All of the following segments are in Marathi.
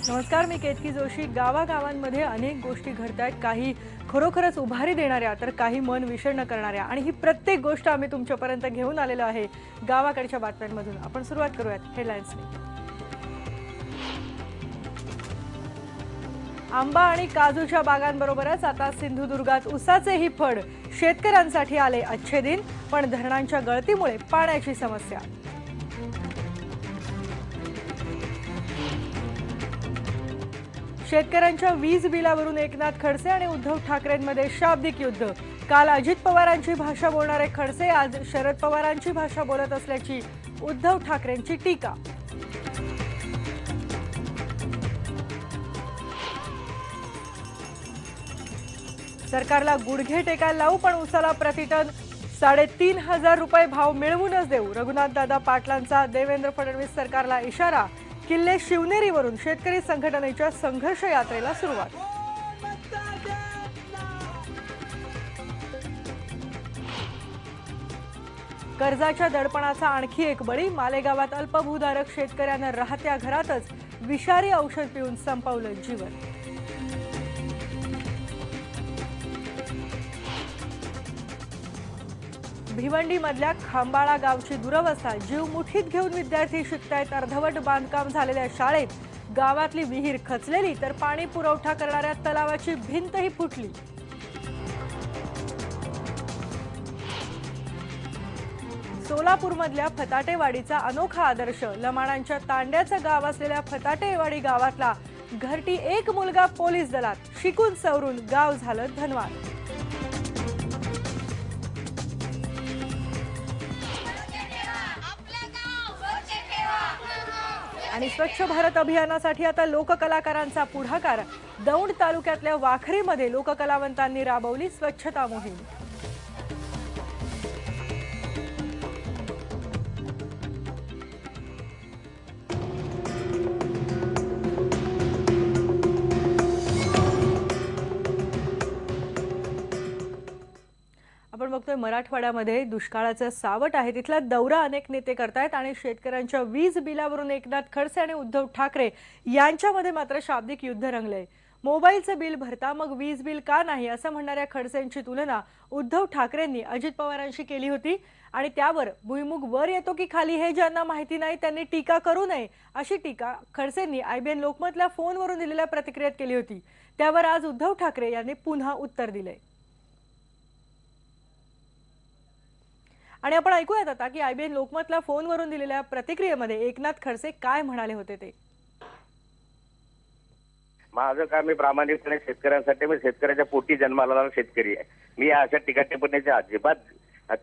नमस्कार, मी केतकी जोशी। गावागावांमध्ये अनेक गोष्टी घडतायत, काही खरोखरच उभारी देणाऱ्या तर काही मन विषण्ण करणाऱ्या, आणि ही प्रत्येक गोष्ट आम्ही तुमच्यापर्यंत घेऊन आलेलो आहे गावाकडच्या बातम्यांमधून। आपण सुरुवात करूयात हेडलाईन्सने। आंबा आणि काजूच्या बागांबरोबरच आता सिंधुदुर्गात उसाचेही फड। शेतकऱ्यांसाठी आले अच्छे दिन, पण धरणांच्या गळतीमुळे पाण्याची समस्या। शेतकऱ्यांच्या वीज बिलावरून एकनाथ खडसे आणि उद्धव ठाकरेंमध्ये शाब्दिक युद्ध। काल अजित पवारांची भाषा बोलणारे खडसे आज शरद पवारांची भाषा बोलत असल्याची उद्धव ठाकरेंची टीका। सरकारला गुडघे टेकायला लावू, पण उसाला प्रतिटन 3,500 रुपये भाव मिळवूनच देऊ। रघुनाथदादा पाटलांचा देवेंद्र फडणवीस सरकारला इशारा। किल्ले शिवनेरीवरून शेतकरी संघटनेच्या संघर्ष यात्रेला सुरुवात। कर्जाच्या दडपणाचा आणखी एक बळी। मालेगावात अल्पभूधारक शेतकऱ्यांना राहत्या घरातच विषारी औषध पिऊन संपवलं जीवन। भिवंडी मधल्या खांबाळा गावची दुरवस्था। जीव मुठीत घेऊन विद्यार्थी शिकतायत अर्धवट बांधकाम झालेल्या शाळेत। गावातली विहीर खचलेली तर पाणी पुरवठा करणाऱ्या तलावाची भिंतही फुटली। सोलापूरमधल्या फताटेवाडीचा अनोखा आदर्श। लमाणांच्या तांड्याचं गाव असलेल्या फताटेवाडी गावातला घरटी एक मुलगा पोलीस दलात, शिकून सवरून गाव झालं धनवान। आणि स्वच्छ भारत अभियानासाठी आता लोककलाकारांचा पुढाकार। दौंड तालुक्यातल्या वाखरीमध्ये लोककलावंतांनी राबवली स्वच्छता मोहीम। आपण बघतोय मराठवाड्यामध्ये दुष्काळाचं सावट आहे। तिथला दौरा अनेक नेते करतायत आणि शेतकऱ्यांच्या वीज बिलावरून एकनाथ खडसे आणि उद्धव ठाकरे यांच्यामध्ये मात्र शाब्दिक युद्ध रंगलंय। मोबाईलचं बिल भरता मग वीज बिल का नाही असं म्हणणाऱ्या खडसेंची तुलना उद्धव ठाकरेंनी अजित पवारांशी केली होती, आणि त्यावर भुईमुग वर येतो की खाली हे ज्यांना माहिती नाही त्यांनी टीका करू नये अशी टीका खडसेंनी IBN लोकमतला फोनवरून दिलेल्या प्रतिक्रियेत केली होती। त्यावर आज उद्धव ठाकरे यांनी पुन्हा उत्तर दिले, आणि आपण ऐकूयात आता की IBN लोकमतला फोनवरून दिलेल्या प्रतिक्रियेमध्ये एकनाथ खडसे काय म्हणाले होते ते। माझं काम मी प्रामाणिकपणे शेतकऱ्यांसाठी, मी शेतकऱ्याच्या पोटी जन्माला आलेला शेतकरी आहे। मी अशा टीका टिप्पणीची अजिबात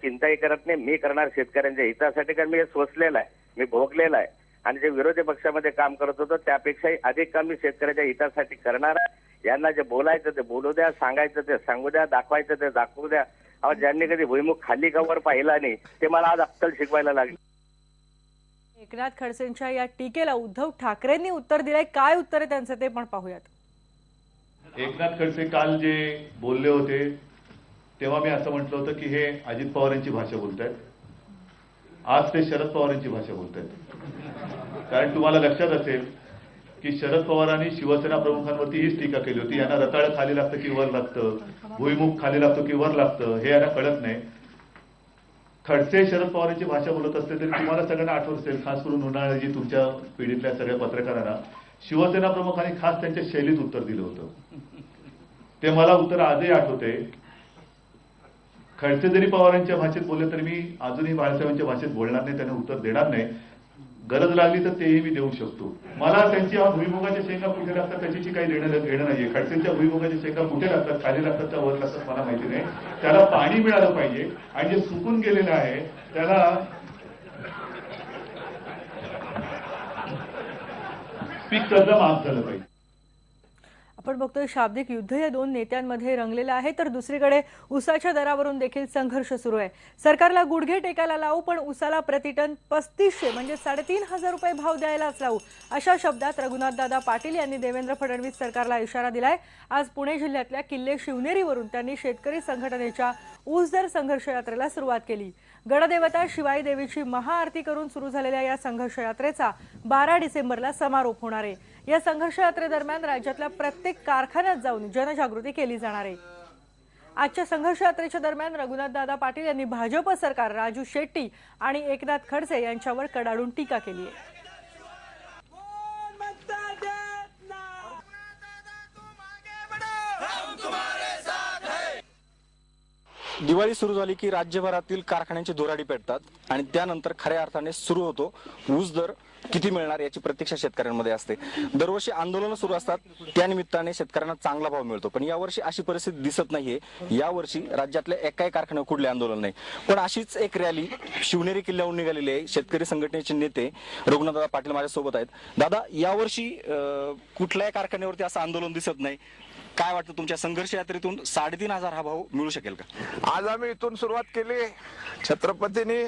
चिंताही करत नाही। मी करणार शेतकऱ्यांच्या हितासाठी, कारण मी हे सोसलेलं आहे, मी भोगलेलं आहे, आणि जे विरोधी पक्षामध्ये काम करत होतो त्यापेक्षाही अधिक काम मी शेतकऱ्याच्या हितासाठी करणार आहे। यांना जे बोलायचं ते बोलू द्या, सांगायचं ते सांगू द्या, दाखवायचं ते दाखवू द्या। अहो, ज्यांनी कधी भुईमुग खाली कवर पाहिला नाही ते मला आज अक्कल शिकवायला लागले। एकनाथ खडसेंच्या या टीकेला उद्धव ठाकरेंनी उत्तर दिलंय। काय उत्तर आहे त्यांचं ते पण पाहूयात। एकनाथ खडसे काल जे बोलले होते तेव्हा मी असं म्हटलं होतं की हे अजित पवारांची भाषा बोलतायत, आज ते शरद पवारांची भाषा बोलतायत। कारण तुम्हाला लक्षात असेल की शरद पवारांनी शिवसेना प्रमुखांवरती हीच टीका केली होती, यांना रताळं खाली लागतं की वर लागतं, भुईमुग खाली लागतो की वर लागतं हे यांना कळत नाही। खडसे शरद पवारांची भाषा बोलत असते तरी तुम्हाला सगळ्यांना आठवत असेल, खास करून उन्हाळ्याची तुमच्या पिढीतल्या सगळ्या पत्रकारांना शिवसेना प्रमुखांनी खास त्यांच्या शैलीत उत्तर दिलं होतं। ते मला उत्तर आजही आठवते। खडसे जरी पवारांच्या भाषेत बोलले तरी मी अजूनही बाळासाहेबांच्या भाषेत बोलणार नाही, त्यांना उत्तर देणार नाही। गरज लागली तर तेही मी देऊ शकतो। मला त्यांची भुईमुगाच्या शेंगा कुठे लागतात त्याची काही घेणं नाहीये। खडसेंच्या भुईमुगाच्या शेंगा कुठे लागतात, खाली लागतात का वर लागतात मला माहिती नाही। त्याला पाणी मिळालं पाहिजे, आणि जे सुकून गेलेलं आहे त्याला पीक कर्ज माफ झालं पाहिजे। आपण बघतोय शाब्दिक युद्ध या दोन नेत्यांमध्ये रंगलेलं आहे, तर दुसरीकडे उसाच्या दरावरून देखील संघर्ष सुरू आहे। सरकारला गुडघे टेकायला लावू, पण उसाला प्रतिटन 3500 म्हणजे 3,500 रुपये भाव द्यायलाच लावू अशा शब्दात रघुनाथदादा पाटील यांनी देवेंद्र फडणवीस सरकारला इशारा दिलाय। आज पुणे जिल्ह्यातल्या किल्ले शिवनेरीवरून त्यांनी शेतकरी संघटनेच्या ऊस दर संघर्ष यात्रेला सुरुवात केली। गणदेवता शिवाई देवीची महाआरती करून सुरू झालेल्या या संघर्ष यात्रेचा 12 डिसेंबरला समारोप होणार आहे। या संघर्ष यात्रेदरम्यान राज्यातल्या प्रत्येक कारखान्यात जाऊन जनजागृती केली जाणार आहे। आजच्या संघर्ष यात्रेच्या दरम्यान रघुनाथदादा पाटील यांनी भाजप सरकार, राजू शेट्टी आणि एकनाथ खडसे यांच्यावर कडाडून टीका केली आहे। दिवाळी सुरू झाली की राज्यभरातील कारखान्यांची दोराडी पेटतात आणि त्यानंतर खऱ्या अर्थाने सुरू होतो ऊस दर किती मिळणार याची प्रतीक्षा शेतकऱ्यांमध्ये असते। दरवर्षी आंदोलन सुरू असतात, त्यानिमित्ताने शेतकऱ्यांना चांगला भाव मिळतो, पण यावर्षी अशी परिस्थिती दिसत नाहीये। यावर्षी राज्यातल्या एकाही कारखान्यावर कुठले आंदोलन नाही, पण अशीच एक रॅली शिवनेरी किल्ल्यावरून निघालेली आहे। शेतकरी संघटनेचे नेते रघुनाथदादा पाटील माझ्यासोबत आहेत। दादा, यावर्षी कुठल्याही कारखान्यावरती असं आंदोलन दिसत नाही, काय वाटतं तुमच्या संघर्ष यात्रेतून 3,500 हा भाव मिळू शकेल का? आज आम्ही इथून सुरुवात केली। छत्रपतींनी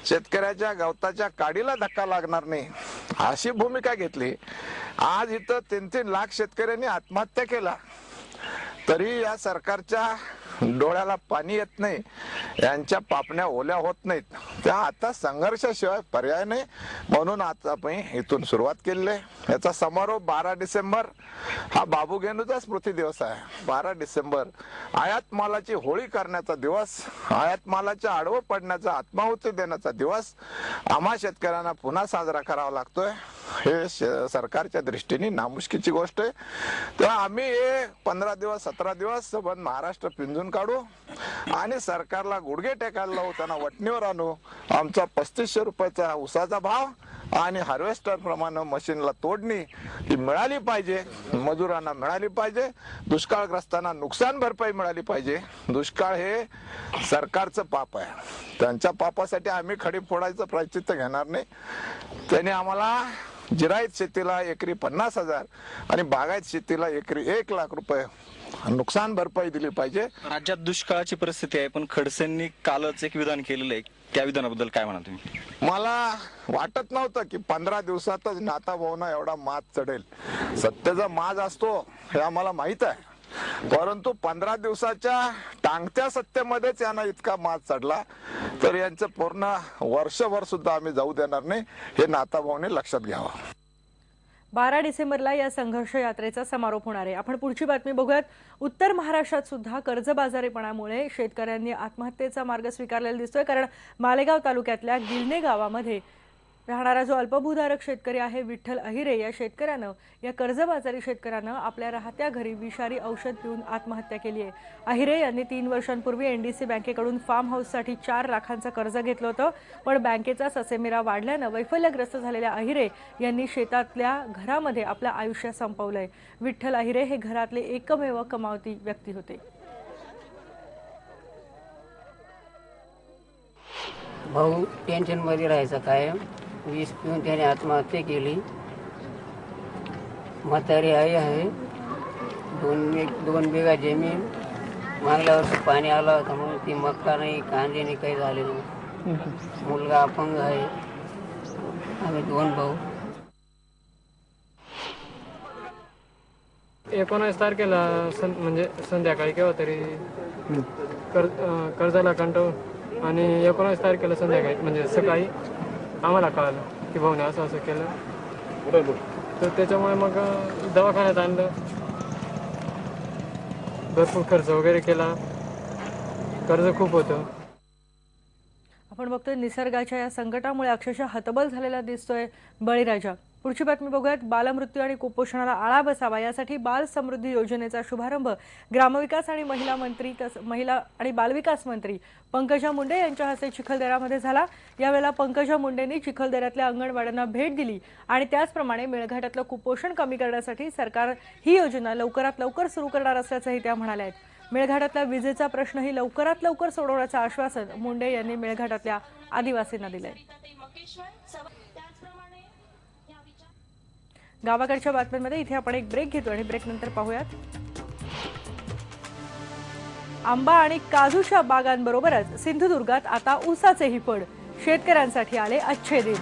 शेतकऱ्याच्या गवताच्या काडीला धक्का लागणार नाही अशी भूमिका घेतली। आज इथं 3-3 लाख शेतकऱ्यांनी आत्महत्या केला, तरी या सरकारच्या डोळ्याला पाणी येत नाही, यांच्या पापण्या ओल्या होत नाहीत। त्या आता संघर्षाशिवाय पर्याय नाही, म्हणून आज आपण इथून सुरुवात केली आहे। याचा समारोप 12 डिसेंबर हा बाबू गेनूचा स्मृती दिवस आहे। 12 डिसेंबर आयात मालाची होळी करण्याचा दिवस, आयात मालाच्या आडवं पडण्याचा, आत्माहुती देण्याचा दिवस आम्हा शेतकऱ्यांना पुन्हा साजरा करावा लागतोय। हे सरकारच्या दृष्टीने नामुष्कीची गोष्ट आहे। तेव्हा आम्ही हे 15 दिवस 17 दिवस सबंध महाराष्ट्र पिंजून काढू आणि सरकारला गुडघे टेकायला लावू, त्यांना वटणीवर आणू। आमचा 3500 रुपयाचा ऊसाचा भाव आणि हार्वेस्टर प्रमाणे मशीनला तोडणी ही मिळाली पाहिजे, मजुरांना मिळाली पाहिजे, दुष्काळग्रस्तांना नुकसान भरपाई मिळाली पाहिजे। दुष्काळ हे सरकारचं पाप आहे, त्यांच्या पापासाठी आम्ही खडी फोडायचं प्रायश्चित्त घेणार नाही। त्यांनी आम्हाला जिरायत शेतीला एकरी 50,000 आणि बागायत शेतीला एकरी 1 लाख रुपये नुकसान भरपाई दिली पाहिजे। राज्यात दुष्काळाची परिस्थिती आहे, पण खडसेंनी कालच एक विधान केलेलं आहे, त्या विधानाबद्दल काय म्हणाल तुम्ही? मला वाटत नव्हतं की 15 दिवसातच नाताभाऊंना एवढा माज चढेल। सत्तेचा माज असतो हे आम्हाला माहित आहे, परंतु 15 दिवसाच्या टांगत्या सत्तेमध्येच यांना इतका माज चढला, तर यांचं पूर्ण वर्षभर सुद्धा आम्ही जाऊ देणार नाही, हे नाताभाऊने लक्षात घ्यावं। 12 डिसेंबरला या संघर्ष यात्रेचा समारोप होणार आहे। आपण पुढची बातमी बघूयात। उत्तर महाराष्ट्रात सुद्धा कर्जबाजारीपणामुळे शेतकऱ्यांनी आत्महत्येचा मार्ग स्वीकारलेला दिसतोय, कारण मालेगाव तालुक्यातल्या गिलणे गावामध्ये राहणारा जो अल्पभूधारक शेतकरी आहे विठ्ठल अहिरे, या शेतकऱ्यानं, या कर्जबाजारी शेतकऱ्यानं आपल्या राहत्या घरी विषारी औषध पिऊन आत्महत्या केली आहे। अहिरे यांनी 3 वर्षांपूर्वी एनडीसी बँकेकडून फार्म हाऊससाठी 4 लाखांचं कर्ज घेतलं होतं, पण बँकेचा ससेमिरा वाढल्यानं वैफल्यग्रस्त झालेल्या अहिरे यांनी शेतातल्या घरामध्ये आपलं आयुष्य संपवलंय। विठ्ठल अहिरे हे घरातले एकमेव कमावती व्यक्ती होते। भाऊ टेन्शनमध्ये राहायचा कायम, विष पिऊन त्याने आत्महत्या केली। म्हातारी आई आहे, 2 बिघा जमीन, मागल्या वर्षी पाणी आलं होतं म्हणून ती मक्का नाही, कांदे नाही, काही झाले नाही। मुलगा अपंग आहे, आम्ही 2 भाऊ। 19 तारखेला म्हणजे संध्याकाळी केव्हा तरी कर्जाला कंटाळून आणि 19 तारखेला संध्याकाळी म्हणजे सकाळी आम्हाला कळालं की भाऊने असं असं केलं, तर त्याच्यामुळे मग दवाखान्यात आणलं, भरपूर खर्च वगैरे केला, कर्ज खूप होतं। आपण बघतोय निसर्गाच्या या संकटामुळे अक्षरशः हतबल झालेला दिसतोय बळीराजा। पुढची बातमी बघूयात। बालमृत्यू आणि कुपोषणाला आळा बसावा यासाठी बाल समृद्धी योजनेचा शुभारंभ ग्रामविकास आणि महिला आणि बालविकास मंत्री पंकजा मुंडे यांच्या हस्ते चिखलदऱ्यामध्ये झाला। यावेळेला पंकजा मुंडेंनी चिखलदऱ्यातल्या अंगणवाड्यांना भेट दिली आणि त्याचप्रमाणे मेळघाटातलं कुपोषण कमी करण्यासाठी सरकार ही योजना लवकरात लवकर सुरू करणार असल्याचंही त्या म्हणाल्या आहेत। मेळघाटातल्या विजेचा प्रश्नही लवकरात लवकर सोडवण्याचं आश्वासन मुंडे यांनी मेळघाटातल्या आदिवासींना दिलंय। गावाकडच्या बातम्यांमध्ये इथे आपण एक ब्रेक घेतो आणि ब्रेक नंतर पाहूयात। आंबा आणि काजूच्या बागांबरोबरच सिंधुदुर्गात आता ऊसाचेही फड, शेतकऱ्यांसाठी आले अच्छे दिन।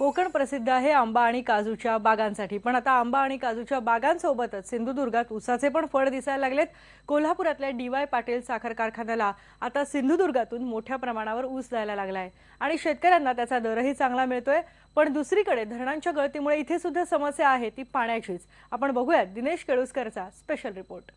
कोकण प्रसिद्ध आहे आंबा आणि काजूच्या बागांसाठी, पण आता आंबा आणि काजूच्या बागांसोबतच सिंधुदुर्गात ऊसाचे पण फळ दिसायला लागलेत. कोल्हापुरातल्या DY पाटील साखर कारखान्याला आता सिंधुदुर्गातून मोठ्या प्रमाणावर ऊस जायला लागलाय आणि शेतकऱ्यांना त्याचा दरही चांगला मिळतोय. पण दुसरीकडे धरणांच्या गळतीमुळे इथे सुद्धा समस्या आहे, ती पाण्याचीच. आपण बघूयात दिनेश केळुसकरचा स्पेशल रिपोर्ट.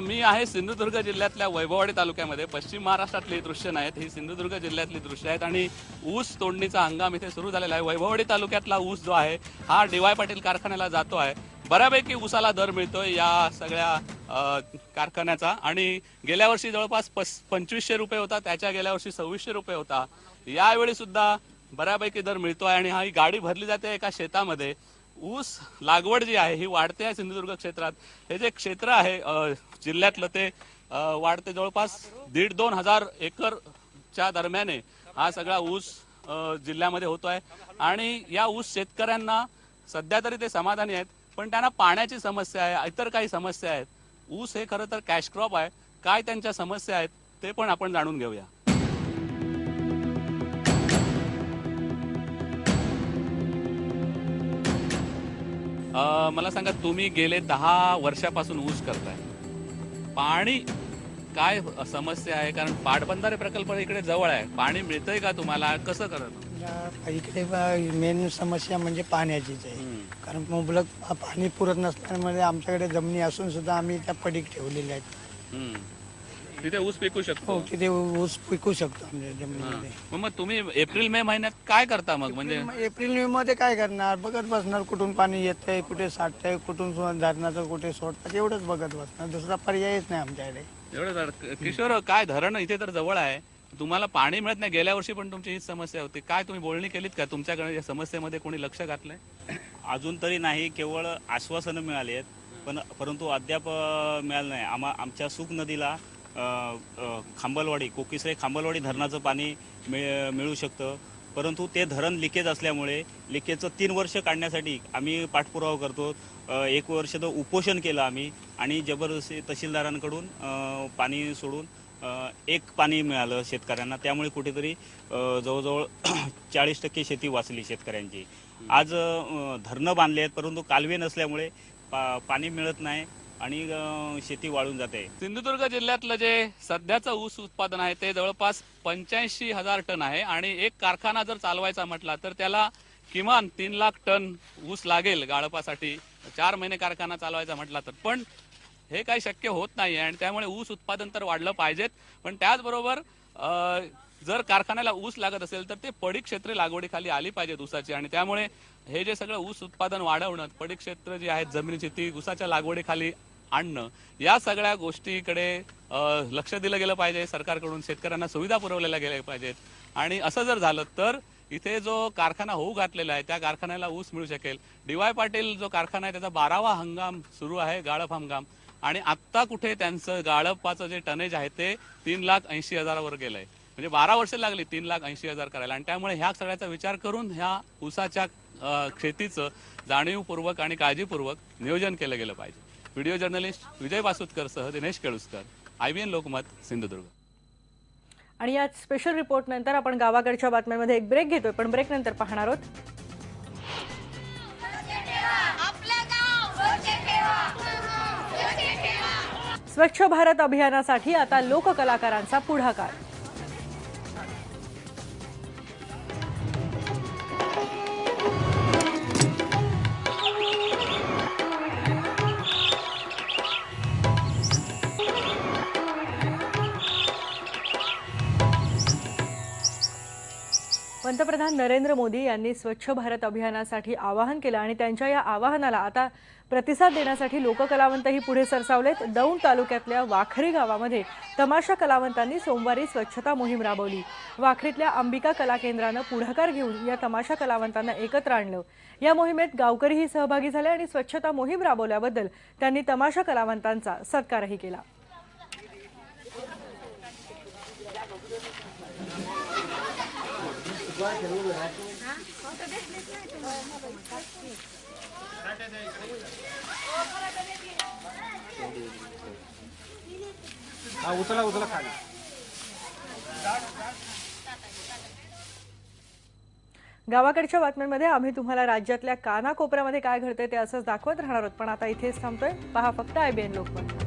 मी आहे सिंधुदुर्ग जिल्ह्यातल्या वैभववाडी तालुक्यामध्ये. पश्चिम महाराष्ट्रातली दृश्य नाहीत, ही सिंधुदुर्ग जिल्ह्यातली दृश्य आहेत आणि ऊस तोडणीचा हंगाम इथे सुरू झालेला आहे. वैभववाडी तालुक्यातला ऊस जो आहे हा DY पाटील कारखान्याला जातो आहे. बऱ्यापैकी ऊसाला दर मिळतोय या सगळ्या कारखान्याचा आणि गेल्या वर्षी जवळपास 2500 रुपये होता, त्याच्या गेल्या वर्षी 2600 रुपये होता. यावेळी सुद्धा बऱ्यापैकी दर मिळतोय आणि ही गाडी भरली जाते एका शेतामध्ये. ऊस लागवड जी आहे ही वाढते आहे सिंधुदुर्ग क्षेत्रात. हे जे क्षेत्र आहे जिल्ह्यातलं ते वाढते, जवळपास 1,500-2 हजार एकरच्या दरम्यान हा सगळा ऊस जिल्ह्यामध्ये होतोय आणि या ऊस शेतकऱ्यांना सध्या तरी ते समाधानी आहेत, पण त्यांना पाण्याची समस्या आहे, इतर काही समस्या आहेत. ऊस हे खरं तर कॅश क्रॉप आहे. काय त्यांच्या समस्या आहेत ते पण आपण जाणून घेऊया. मला सांगा, तुम्ही गेले 10 वर्षापासून ऊस करताय, पाणी काय समस्या आहे? कारण पाटबंधारे प्रकल्प इकडे जवळ आहे, पाणी मिळतंय का तुम्हाला? कसं करत? इकडे मेन समस्या म्हणजे पाण्याचीच आहे. कारण मुबलक पाणी पुरत नसल्यामुळे आमच्याकडे जमिनी असून सुद्धा आम्ही त्या पडीक ठेवलेल्या आहेत. तिथे ऊस पिकू शकतो? तिथे ऊस पिकू शकतो आमच्या जमिनीमध्ये. मग तुम्ही एप्रिल-मे महिन्यात काय करता मग? म्हणजे एप्रिल-मे मध्ये काय करणार? बघत बसणार, कुठून पाणी येतंय, कुठे साठतंय, कुठून धरणाचं कुठे सोडतात, एवढंच बघत बसणार. दुसरा पर्यायच नाही आमच्याकडे. एवढं किशोर, काय धरण इथे तर जवळ आहे, तुम्हाला पाणी मिळत नाही. गेल्या वर्षी पण तुमची हीच समस्या होती. काय तुम्ही बोलणी केलीत का? तुमच्याकडे या समस्येमध्ये कोणी लक्ष घातलंय? अजून तरी नाही, केवळ आश्वासनं मिळाली आहेत, परंतु अद्याप मिळालं नाही. आमच्या सुक नदीला खांबलवाडी, कोकिसरे खांबलवाडी धरणाचं पाणी मिळू शकतं, परंतु ते धरण लिकेज असल्यामुळे लिकेजचं 3 वर्ष काढण्यासाठी आम्ही पाठपुरावा करतो. 1 वर्ष तर उपोषण केलं आम्ही आणि जबरदस्ती तहसीलदारांकडून पाणी सोडून एक पाणी मिळालं शेतकऱ्यांना. त्यामुळे कुठेतरी जवळजवळ 40% शेती वाचली शेतकऱ्यांची. आज धरणं बांधले आहेत, परंतु कालवे नसल्यामुळे पाणी मिळत नाही आणि शेती वाळून जाते. सिंधुदुर्ग जिल्ह्यातलं जे सध्याचं ऊस उत्पादन आहे ते जवळपास 85,000 टन आहे आणि एक कारखाना जर चालवायचा म्हटला तर त्याला किमान 3 लाख टन ऊस लागेल गाळपासाठी. 4 महिने कारखाना चालवायचा म्हटला तर. पण हे काही शक्य होत नाही आणि त्यामुळे ऊस उत्पादन तर वाढलं पाहिजेत, पण त्याचबरोबर जर कारखान्याला ऊस लागत असेल तर ते पडीक क्षेत्रे लागवडीखाली आली पाहिजेत ऊसाची. आणि त्यामुळे हे जे सगळं ऊस उत्पादन वाढवणं, पडीक क्षेत्र जी आहेत जमिनीची ती ऊसाच्या लागवडीखाली आणणं, या सगळ्या गोष्टीकडे लक्ष दिलं गेलं पाहिजे सरकारकडून. शेतकऱ्यांना सुविधा पुरवलेल्या गेल्या पाहिजेत आणि असं जर झालं तर इथे जो कारखाना होऊ घातलेला आहे त्या कारखान्याला ऊस मिळू शकेल. DY पाटील जो कारखाना आहे त्याचा 12वा हंगाम सुरू आहे, गाळप हंगाम, आणि आत्ता कुठे त्यांचं गाळपाचं जे टनेज आहे ते 3,80,000 गेलंय. म्हणजे 12 वर्ष लागली 3,80,000 करायला. आणि त्यामुळे ह्या सगळ्याचा विचार करून ह्या ऊसाच्या शेतीचं जाणीवपूर्वक आणि काळजीपूर्वक नियोजन केलं गेलं पाहिजे. व्हिडिओ जर्नलिस्ट विजय बासुतकर सह दिनेश केळुसकर, IBN लोकमत, सिंधुदुर्ग. आणि या स्पेशल रिपोर्ट नंतर आपण गावाकडच्या बातम्यांमध्ये एक ब्रेक घेतोय, पण ब्रेक नंतर पाहणार आहोत. स्वच्छ भारत अभियानासाठी आता लोककलाकारांचा पुढाकार. पंतप्रधान नरेंद्र मोदी यांनी स्वच्छ भारत अभियानासाठी आवाहन केलं आणि त्यांच्या या आवाहनाला आता प्रतिसाद देण्यासाठी लोककलावंतही पुढे सरसावलेत. दौंड तालुक्यातल्या वाखरी गावामध्ये तमाशा कलावंतांनी सोमवारी स्वच्छता मोहीम राबवली. वाखरीतल्या अंबिका कला केंद्रानं पुढाकार घेऊन या तमाशा कलावंतांना एकत्र आणलं. या मोहिमेत गावकरीही सहभागी झाले आणि स्वच्छता मोहीम राबवल्याबद्दल त्यांनी तमाशा कलावंतांचा सत्कारही केला. उचला खाली. गावाकडच्या बातम्यांमध्ये आम्ही तुम्हाला राज्यातल्या कानाकोपऱ्यामध्ये काय घडतंय ते असंच दाखवत राहणार आहोत, पण आता इथेच थांबतोय. पहा फक्त IBN लोकमत.